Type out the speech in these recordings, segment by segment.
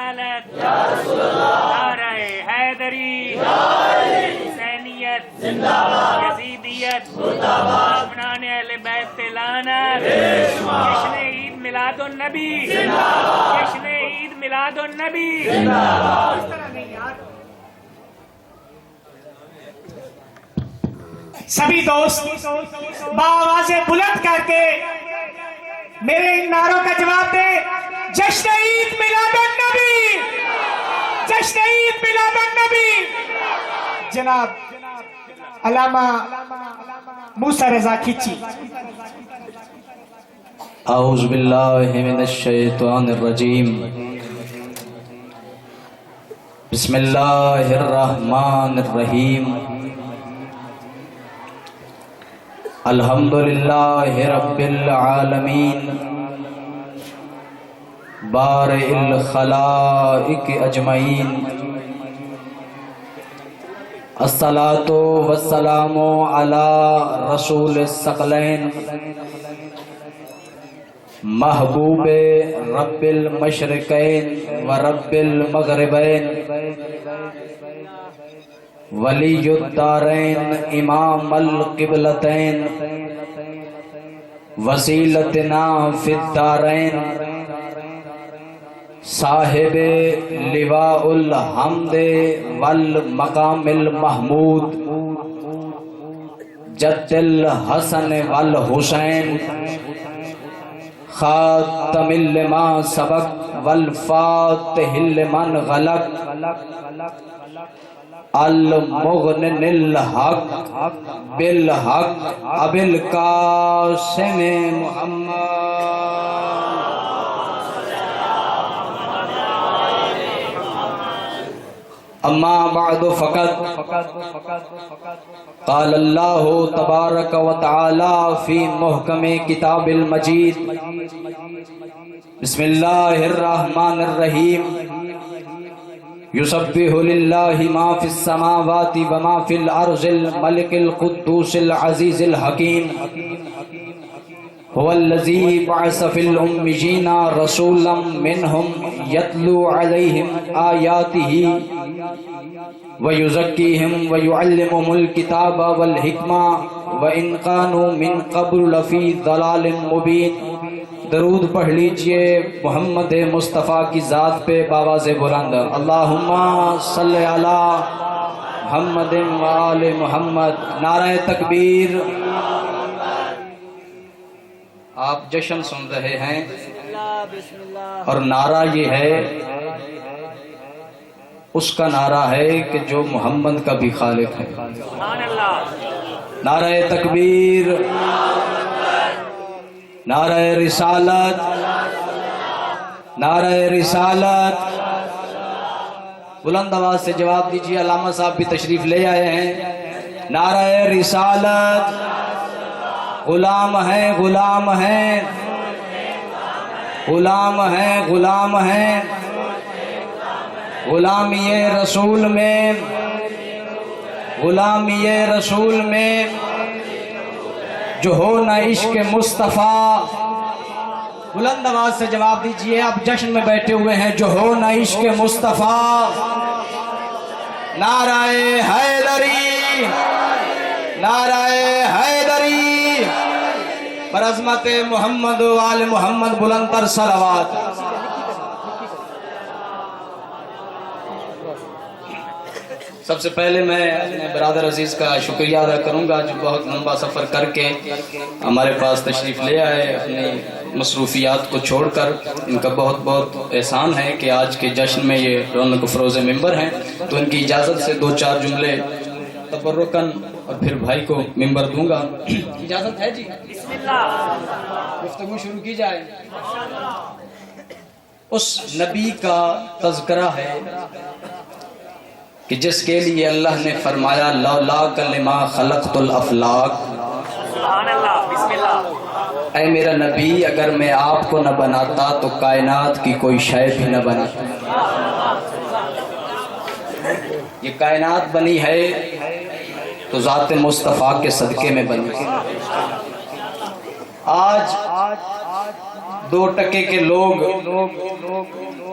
رسالت نعرہ حیدری حسینیت یزیدیت دشمنان اہل بیت لعنت جشن عید میلاد النبی جشن عید میلاد النبی سبھی دوست بآوازیں بلند کر کے میرے ان نعروں کا جواب دیں. جشن عید میلاد النبی، جشن عید میلاد النبی. جناب علامہ موسیٰ رضا کھچی. اعوذ باللہ من الشیطان الرجیم. بسم اللہ الرحمن الرحیم. الحمدللہ رب العالمین بارئ الخلائق اجمعین. الصلاۃ والسلام علی رسول الثقلین محبوب رب المشرقین و رب المغربین ولی الدارین امام القبلتین وسیلتنا فی الدارین صاحب لواء الحمد والمقام المحمود جد الحسن والحسین خاتم لما سبق والفاتح لمن غلق المغنن الحق بالحق ابی القاسم محمد. اما بعد فقط قال اللہ تبارک و تعالی فی محکم کتاب المجید. بسم اللہ الرحمن الرحیم. یسبح للہ ما فی السماوات وما فی الارض الملک القدوس العزیز الحکیم. هو الذی بعث فی الأمیین رسولا منہم یتلو علیہم آیاتہ وَيُزَكِّيهِمْ وَيُعَلِّمُهُمُ الْكِتَابَ وَالْحِكْمَةَ وَإِنْ كَانُوا مِنْ قَبْلُ لَفِي ضَلَالٍ مُبِينٍ. درود پڑھ لیجئے محمد مصطفیٰ کی ذات پہ باواز بلند. اللہم صلی علی محمد وآل محمد. نعرہ تکبیر. آپ جشن سن رہے ہیں اور نعرہ یہ ہے، اس کا نعرہ ہے کہ جو محمد کا بھی خالق ہے. نعرہ تکبیر، نعرہ رسالت، نعرہ رسالت. بلند آواز سے جواب دیجیے. علامہ صاحب بھی تشریف لے آئے ہیں. نعرہ رسالت. غلام ہیں، غلام ہیں، غلام ہیں، غلام ہیں. غلامی رسول میں، غلامی رسول میں جو ہو نہ عشق مصطفیٰ. بلند آواز سے جواب دیجئے. آپ جشن میں بیٹھے ہوئے ہیں. جو ہو نہ عشق مصطفیٰ. نعرہ حیدری، نعرہ حیدری برعظمت محمد و آل محمد. بلند تر صلوات. سب سے پہلے میں اپنے برادر عزیز کا شکریہ ادا کروں گا جو بہت لمبا سفر کر کے ہمارے پاس تشریف لے آئے اپنی مصروفیات کو چھوڑ کر. ان کا بہت بہت احسان ہے کہ آج کے جشن میں یہ رونق افروز ممبر ہیں. تو ان کی اجازت سے دو چار جملے تبرکاً اور پھر بھائی کو ممبر دوں گا. اجازت ہے جی؟ بسم اللہ. گفتگو شروع کی جائے. اس نبی کا تذکرہ ہے کہ جس کے لیے اللہ نے فرمایا لولاک لما خلقت الافلاک. سبحان اللہ. بسم اللہ. اے میرا نبی اگر میں آپ کو نہ بناتا تو کائنات کی کوئی شے بھی نہ بناتا. یہ کائنات بنی ہے تو ذات مصطفیٰ کے صدقے میں بنی. آج 2 ٹکے کے لوگ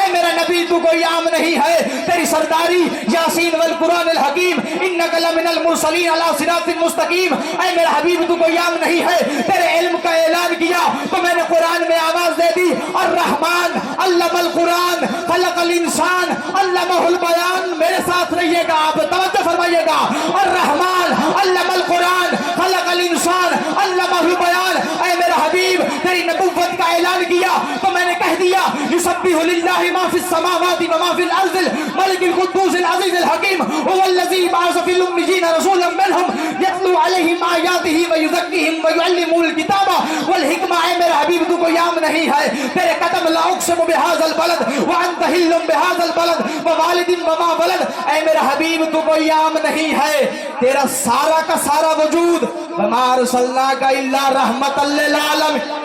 اے میرا نبی تو کوئی عام نہیں ہے, تیری سرداری یاسین والقرآن الحکیم انک لمن المرسلین علی صراط مستقیم. اے میرا حبیب تو کوئی عام نہیں ہے, تیرے علم کا اعلان کیا تو میں نے قرآن میں آواز دے دی, الرحمن علم القرآن خلق الانسان علمہ البیان. میرے ساتھ رہیے گا, آپ توجہ فرمائیے گا, الرحمن علم القرآن خلق الانسان علمہ البیان. اے میرا حبیب تیری نبوت کا اعلان کیا تو میں نے کہہ دیا یسبح للہ ما فی السماوات وما فی الارض الملک القدوس العزیز الحکیم هو الذی بعث فی الامیین رسولا منهم یتلو علیہم آیاتہ ویزکیہم ویعلمهم الکتاب والحکمہ. اے میرا حبیب تو کوئی عام نہیں ہے, تیرے قدم لا اقسم بہذا البلد وانت حل بہذا البلد ووالد وما ولد. اے میرا حبیب تو کوئی عام نہیں ہے, تیرا سارا کا سارا وجود وما ارسلناک الا رحمت للعالمین.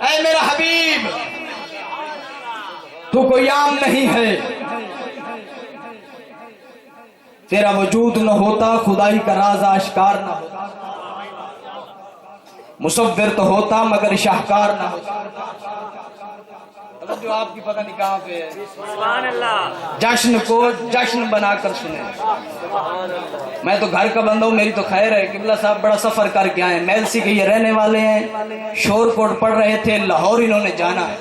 اے میرا حبیب تو کوئی عام نہیں ہے, تیرا وجود نہ ہوتا خدائی کا راز آشکار نہ ہوتا, مصور تو ہوتا مگر شاہکار نہ ہوتا. جو آپ کی پتہ نہیں کہاں پہ ہے, سبحان اللہ. جشن کو جشن بنا کر سنیں. میں تو گھر کا بندہ ہوں, میری تو خیر ہے. قبلہ صاحب بڑا سفر کر کے آئے, میلسی کے یہ رہنے والے ہیں, شور کوٹ پڑھ رہے تھے, لاہور انہوں نے جانا ہے.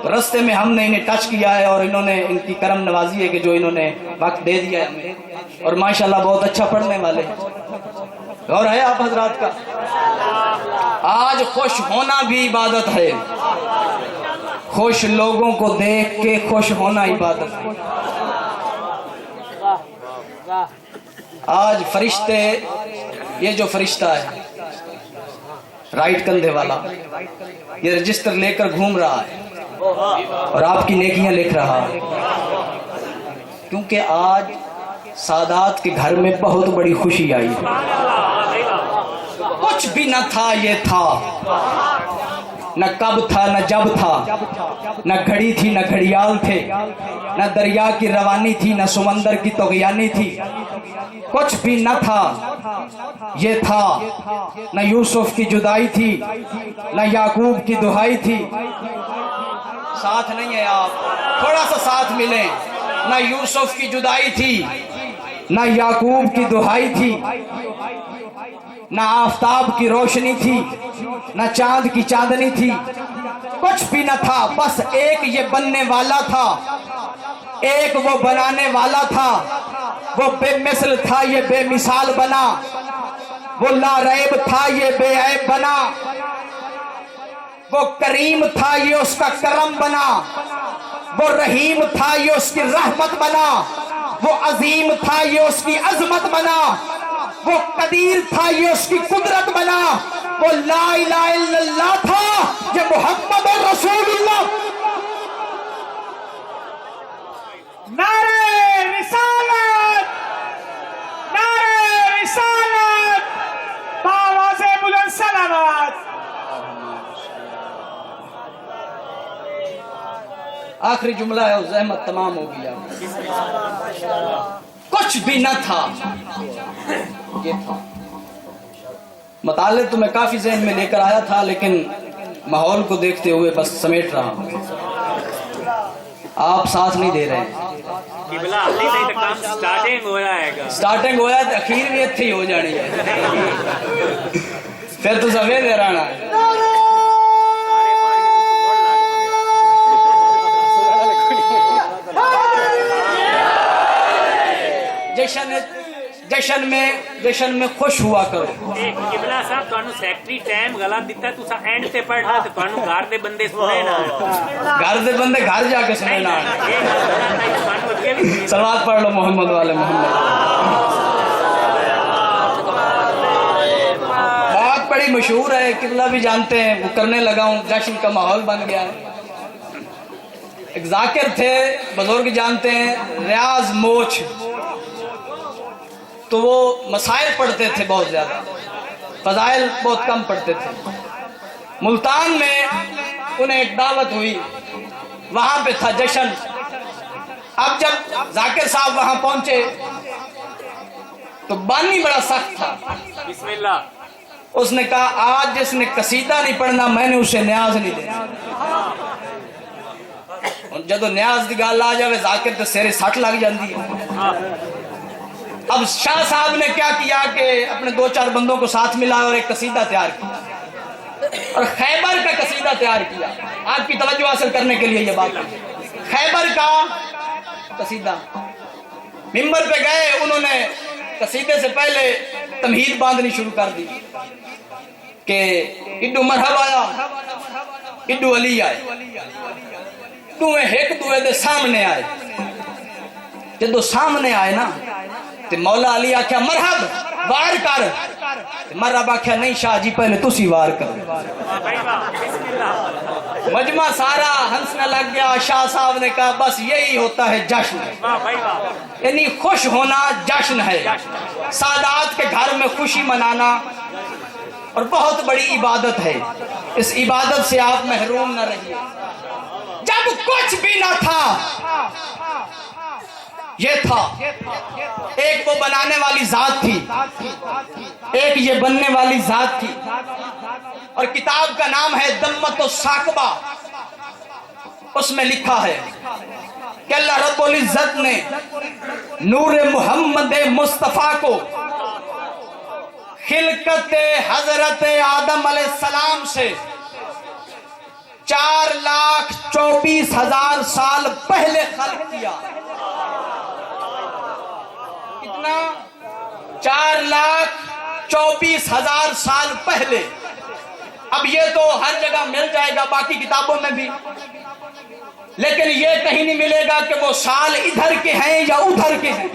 رستے میں ہم نے انہیں ٹچ کیا ہے اور انہوں نے, ان کی کرم نوازی ہے کہ جو انہوں نے وقت دے دیا ہے ہمیں, اور ماشاءاللہ بہت اچھا پڑھنے والے ہیں. اور ہے آپ حضرات کا آج خوش ہونا بھی عبادت ہے, خوش لوگوں کو دیکھ کے خوش ہونا عبادت ہے. آج فرشتے, یہ جو فرشتہ ہے رائٹ کندھے والا, یہ رجسٹر لے کر گھوم رہا ہے اور آپ کی نیکیاں لکھ رہا ہے, کیونکہ آج سادات کے گھر میں بہت بڑی خوشی آئی ہے. کچھ بھی نہ تھا, یہ تھا. نہ کب تھا نہ جب تھا, نہ گھڑی تھی نہ گھڑیال تھے, نہ دریا کی روانی تھی نہ سمندر کی طغیانی تھی. کچھ بھی نہ تھا, یہ تھا. نہ یوسف کی جدائی تھی نہ یعقوب کی دہائی تھی. ساتھ نہیں ہے آپ, تھوڑا سا ساتھ ملیں. نہ یوسف کی جدائی تھی نہ یعقوب کی دہائی تھی, نہ آفتاب کی روشنی تھی نہ چاند کی چاندنی تھی. کچھ بھی نہ تھا, بس ایک یہ بننے والا تھا, ایک وہ بنانے والا تھا. وہ بے مثل تھا, یہ بے مثال بنا. وہ لا ریب تھا, یہ بے عیب بنا. وہ کریم تھا, یہ اس کا کرم بنا. وہ رحیم تھا, یہ اس کی رحمت بنا. وہ عظیم تھا, یہ اس کی عظمت بنا. وہ قدیر تھا, یہ اس کی قدرت بنا. وہ لا الہ الا اللہ تھا, یہ محمد رسول اللہ. نعرہ رسالت, نعرہ رسالت, بآواز بلند سلامت. آخری جملہ ہے, زحمت تمام ہو گیا. کچھ بھی نہ تھا, یہ تھا. مطالب تو میں کافی ذہن میں لے کر آیا تھا, لیکن ماحول کو دیکھتے ہوئے بس سمیٹ رہا ہوں. آپ ساتھ نہیں دے رہے. قبلہ علی سے کام سٹارٹنگ ہو جائے گا, سٹارٹنگ ہوا ہے, اخیر بھی اتھی ہو جانی ہے, پھر تو سویر دے رہا ہے. جشن میں خوش ہوا کرو. قبلہ صاحب تانوں سیکٹری ٹائم غلط دیتا, تسا اینڈ تے پڑھا تے تانوں گھر دے بندے سنے نا, گھر دے بندے گھر جا کے سنے نا. صلوات پڑھ لو محمد والے محمد. بہت بڑی مشہور ہے, قبلہ بھی جانتے ہیں, وہ کرنے لگا ہوں. جشن کا ماحول بن گیا ہے. ایک ذاکر تھے, بزرگ جانتے ہیں, ریاض موچ. تو وہ مسائل پڑھتے تھے بہت زیادہ, فضائل بہت کم پڑھتے تھے. ملتان میں انہیں ایک دعوت ہوئی, وہاں پہ تھا جشن. اب جب ذاکر صاحب وہاں پہنچے تو بانی بڑا سخت تھا. بسم اللہ. اس نے کہا آج جس نے قصیدہ نہیں پڑھنا میں نے اسے نیاز نہیں دینا. جدو نیاز دی گل آ جائے ذاکر تے سیرے سٹ لگ جاندی ہے. اب شاہ صاحب نے کیا کیا کہ اپنے 2-4 بندوں کو ساتھ ملا اور ایک قصیدہ تیار کیا اور خیبر کا قصیدہ تیار کیا. آپ کی توجہ حاصل کرنے کے لیے یہ بات ہے. خیبر کا قصیدہ منبر پہ گئے, انہوں نے قصیدے سے پہلے تمہید باندھنی شروع کر دی کہ اڈو مرحب آیا, اڈو علی آئے, دوئے ایک دوئے دے سامنے آئے. جدو سامنے آئے نا تے مولا علی آکھیا مرحب وار کر, مرحب آکھیا نہیں شاہ جی پہلے تسی وار کر. مجمع سارا ہنسنے لگ گیا. شاہ صاحب نے کہا بس یہی ہوتا ہے جشن, یعنی خوش ہونا جشن ہے. سادات کے گھر میں خوشی منانا اور بہت بڑی عبادت ہے. اس عبادت سے آپ محروم نہ رہیے. جب کچھ بھی نہ تھا یہ تھا, ایک وہ بنانے والی ذات تھی, ایک یہ بننے والی ذات تھی, اور کتاب کا نام ہے دمت الثاقبہ. اس میں لکھا ہے کہ اللہ رب العزت نے نور محمد مصطفیٰ کو خلقت حضرت آدم علیہ السلام سے 4,24,000 سال پہلے خلق کیا. کتنا؟ 4,24,000 سال پہلے. اب یہ تو ہر جگہ مل جائے گا باقی کتابوں میں بھی, لیکن یہ کہیں نہیں ملے گا کہ وہ سال ادھر کے ہیں یا ادھر کے ہیں.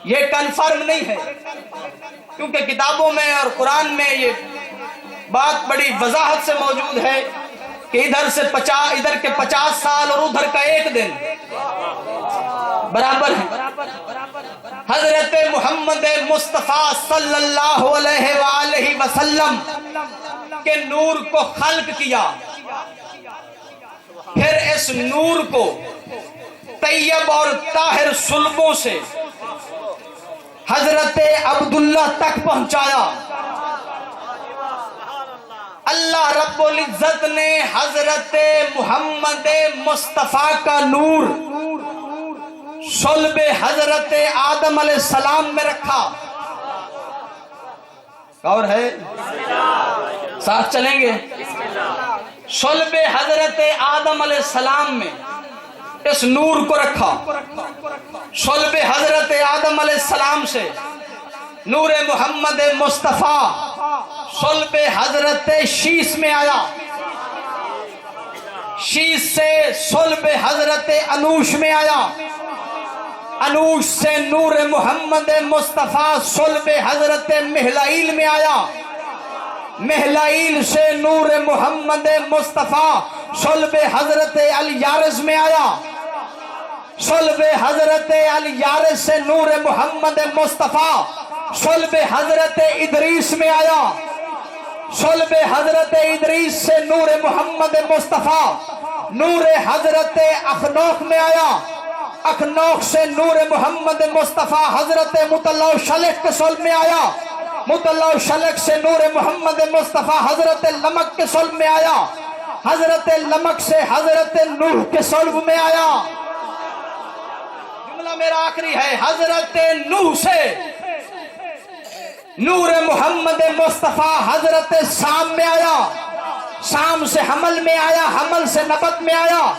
یہ کنفرم نہیں ہے, کیونکہ کتابوں میں اور قرآن میں یہ بات بڑی وضاحت سے موجود ہے کہ ادھر کے 50 سال اور ادھر کا 1 دن برابر ہے. حضرت محمد مصطفیٰ صلی اللہ علیہ وآلہ وسلم کے نور کو خلق کیا, پھر اس نور کو طیب اور طاہر صلبوں سے حضرت عبداللہ تک پہنچایا. اللہ رب العزت نے حضرت محمد مصطفیٰ کا نور صلب حضرت آدم علیہ السلام میں رکھا. اور ہے ساتھ چلیں گے. صلب حضرت آدم علیہ السلام میں اس نور کو رکھا. صلب حضرت آدم علیہ السلام سے نور محمد مصطفیٰ صلب حضرت شیس میں آیا. شیس سے صلب حضرت انوش میں آیا. انوش سے نور محمد مصطفیٰ صلب حضرت مہلائیل میں آیا. مہلائیل سے نور محمد مصطفیٰ صلب حضرت الیارز میں آیا. صلب حضرت الیارز سے نور محمد مصطفیٰ صلب حضرت ادریس میں آیا. صلب حضرت ادریس سے نور محمد مصطفیٰ نور حضرت اخنوخ میں آیا. اخنوخ سے نور محمد مصطفیٰ حضرت مطلع شلق کے صلب میں آیا. مطلع شلق سے نور محمد مصطفیٰ حضرت لمک کے صلب میں آیا. حضرت لمک سے حضرت نوح کے صلب میں آیا. جملہ میرا آخری ہے. حضرت نوح سے نور محمد مصطفیٰ حضرت سام میں آیا. سام سے حمل میں آیا. حمل سے نبت میں آیا.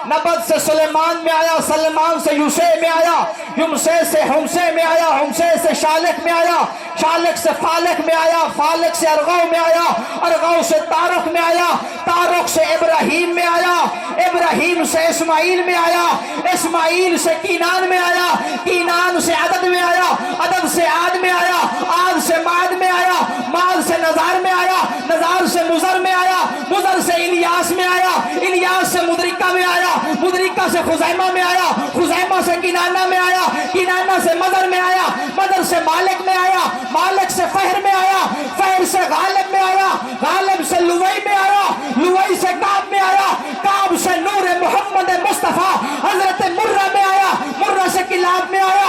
نبت سے سلیمان میں آیا. سلیمان سے یوسے میں آیا. یوسے سے ہمسے میں آیا. ہمسے سے شالک میں آیا. شالک سے فالک میں آیا. فالک سے ارغو میں آیا. ارغو سے تارخ میں آیا. تارخ سے ابراہیم میں آیا. ابراہیم سے اسماعیل میں آیا. اسماعیل سے کینان میں آیا. کینان سے عدد میں آیا. عدد سے عاد میں آیا. عاد سے معد میں آیا. معد سے نزار میں آیا. نزار سے مزر میں آیا. مزر سے الیاس میں آیا. الیاس سے مدرکہ میں آیا. مدرکہ سے خزیمہ میں آیا. خزیمہ سے کنانہ میں آیا. کنانہ سے مدر میں آیا. مدر سے مالک میں آیا. مالک سے فہر میں آیا. فہر سے غالب میں آیا. غالب سے لوئی میں آیا. لوئی سے کعب میں آیا. کعب سے نور محمد مصطفیٰ حضرت مرہ میں آیا. مرہ سے کلاب میں آیا.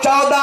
14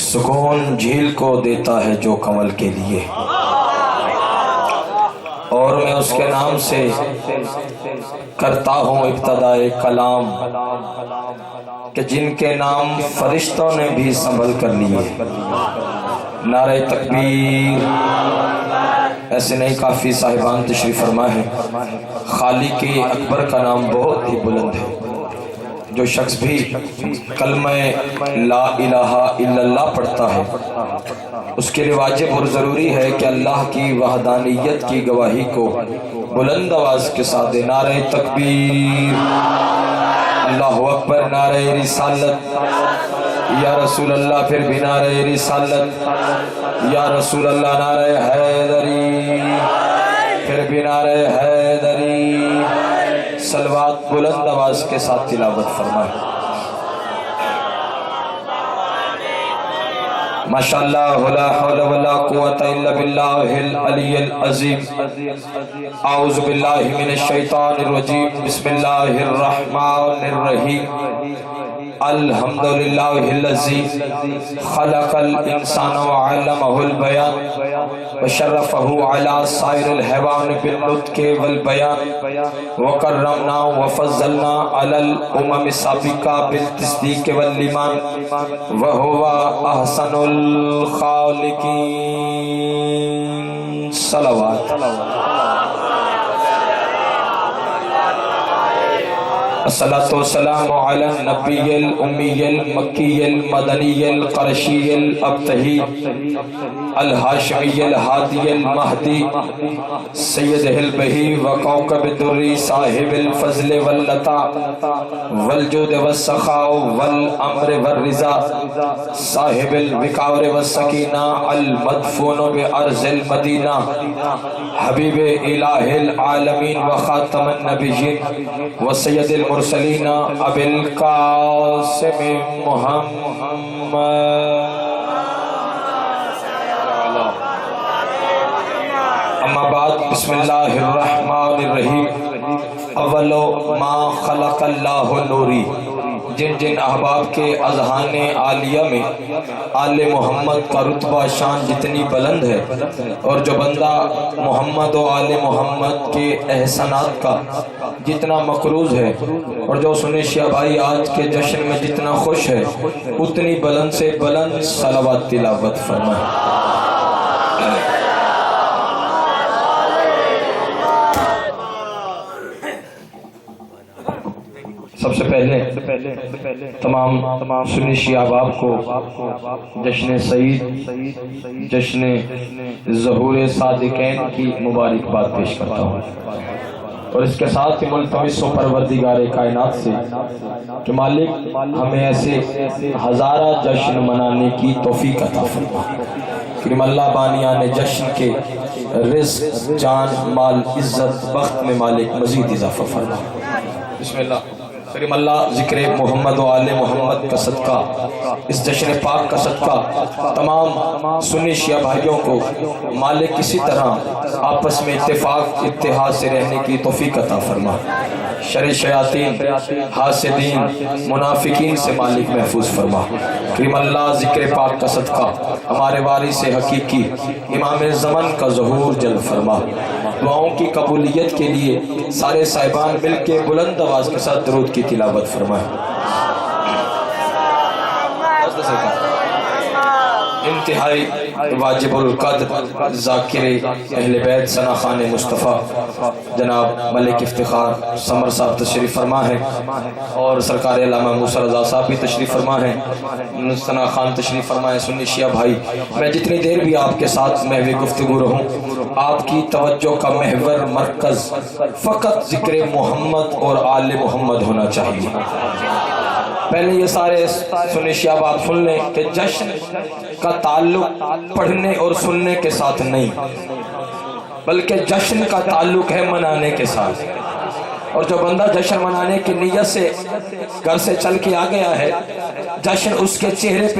سکون جھیل کو دیتا ہے جو کمل کے لیے، اور میں اس کے نام سے کرتا ہوں ابتدائے کلام کہ جن کے نام فرشتوں نے بھی سنبھل کر لیے۔ نعرہ تکبیر۔ ایسے نہیں کافی صاحبان تشریف فرما ہے۔ خالق اکبر کا نام بہت ہی بلند ہے۔ جو شخص بھی کلمہ لا الہ الا اللہ پڑھتا ہے اس کے لیے واجب اور ضروری ہے کہ اللہ کی وحدانیت کی گواہی کو بلند آواز کے ساتھ دے۔ نعرہ تکبیر، اللہ اکبر، نعرہ رسالت، یا رسول اللہ، پھر بھی نعرہ رسالت، یا رسول اللہ، نعرہ حیدری، پھر بھی نعرہ حیدری۔ صلوات بلند آواز کے ساتھ تلاوت فرمائے۔ ماشاءاللہ، لا حول ولا قوة الا باللہ العلی العظیم۔ اعوذ باللہ من الشیطان الرجیم، بسم اللہ الرحمن الرحیم۔ الحمدللہ الذی خلق الانسان وعلمہ البیان وشرفہ علی سائر الحیوان بالنطق والبیان وکرمنا وفضلنا علی الامم السابقہ بالتصدیق والایمان وہو احسن الخالقین۔ صلوات۔ الصلاة والسلام على النبي الأمي المكي المدني القرشي الأبتهي الهاشمي الهادي المهدي سيده البهي وكوكب الدري صاحب الفضل واللطاء والجود والسخاء والأمر والرضا صاحب الوقار والسكينة المدفون بأرض المدينة حبيب إله العالمين وخاتم النبيين وسيد المرسلين أبي القاسم محمد۔ اما بعد، بسم اللہ الرحمن الرحیم۔ اول ما خلق اللہ نوری۔ جن جن احباب کے اذہان عالیہ میں آل محمد کا رتبہ شان جتنی بلند ہے، اور جو بندہ محمد و آل محمد کے احسانات کا جتنا مقروض ہے، اور جو سنی شیعہ بھائی آج کے جشن میں جتنا خوش ہے، اتنی بلند سے بلند صلوات تلاوت فرمائے۔ سب سے پہلے تمام سنی شیعہ احباب کو جشن سعید، جشن ظہور صادقین کی مبارکباد پیش کرتا ہوں، اور اس کے ساتھ ہی ملتمس و پروردگار کائنات سے کہ مالک ہمیں ایسے ہزارہ جشن منانے کی توفیق عطا فرما۔ کریم اللہ بانیان جشن کے رزق، جان، مال، عزت، بخت میں مالک مزید اضافہ فرما۔ بسم اللہ۔ کریم اللہ ذکر محمد و آل محمد کا صدقہ، اس جشن پاک کا صدقہ تمام سنی شیعہ بھائیوں کو مالک کسی طرح آپس میں اتفاق اتحاد سے رہنے کی توفیق عطا فرما۔ شر شیاطین، حاسدین، منافقین سے مالک محفوظ فرما۔ کریم اللہ ذکر پاک کا صدقہ ہمارے وارث حقیقی امام زمن کا ظہور جلب فرما۔ دعاؤں کی قبولیت کے لیے سارے صاحبان مل کے بلند آواز کے ساتھ درود کی تلاوت فرمائیں۔ انتہائی واجب القدر ذاکر اہل بیت ثنا خان مصطفیٰ جناب ملک افتخار سمر صاحب تشریف فرما ہے، اور سرکار علامہ موسیٰ رضا صاحب بھی تشریف فرما ہے، ثنا خان تشریف فرما ہے۔ سنی شیعہ بھائی، میں جتنی دیر بھی آپ کے ساتھ محو گفتگو رہوں، آپ کی توجہ کا محور مرکز فقط ذکر محمد اور آل محمد ہونا چاہیے۔ پہلے یہ سارے سنی شیعہ بات سن لیں کہ جشن کا تعلق پڑھنے اور سننے کے ساتھ نہیں، بلکہ جشن کا تعلق ہے منانے کے ساتھ۔ اور جو بندہ جشن منانے کی نیت سے گھر سے چل کے آ گیا ہے، جشن اس کے چہرے پہ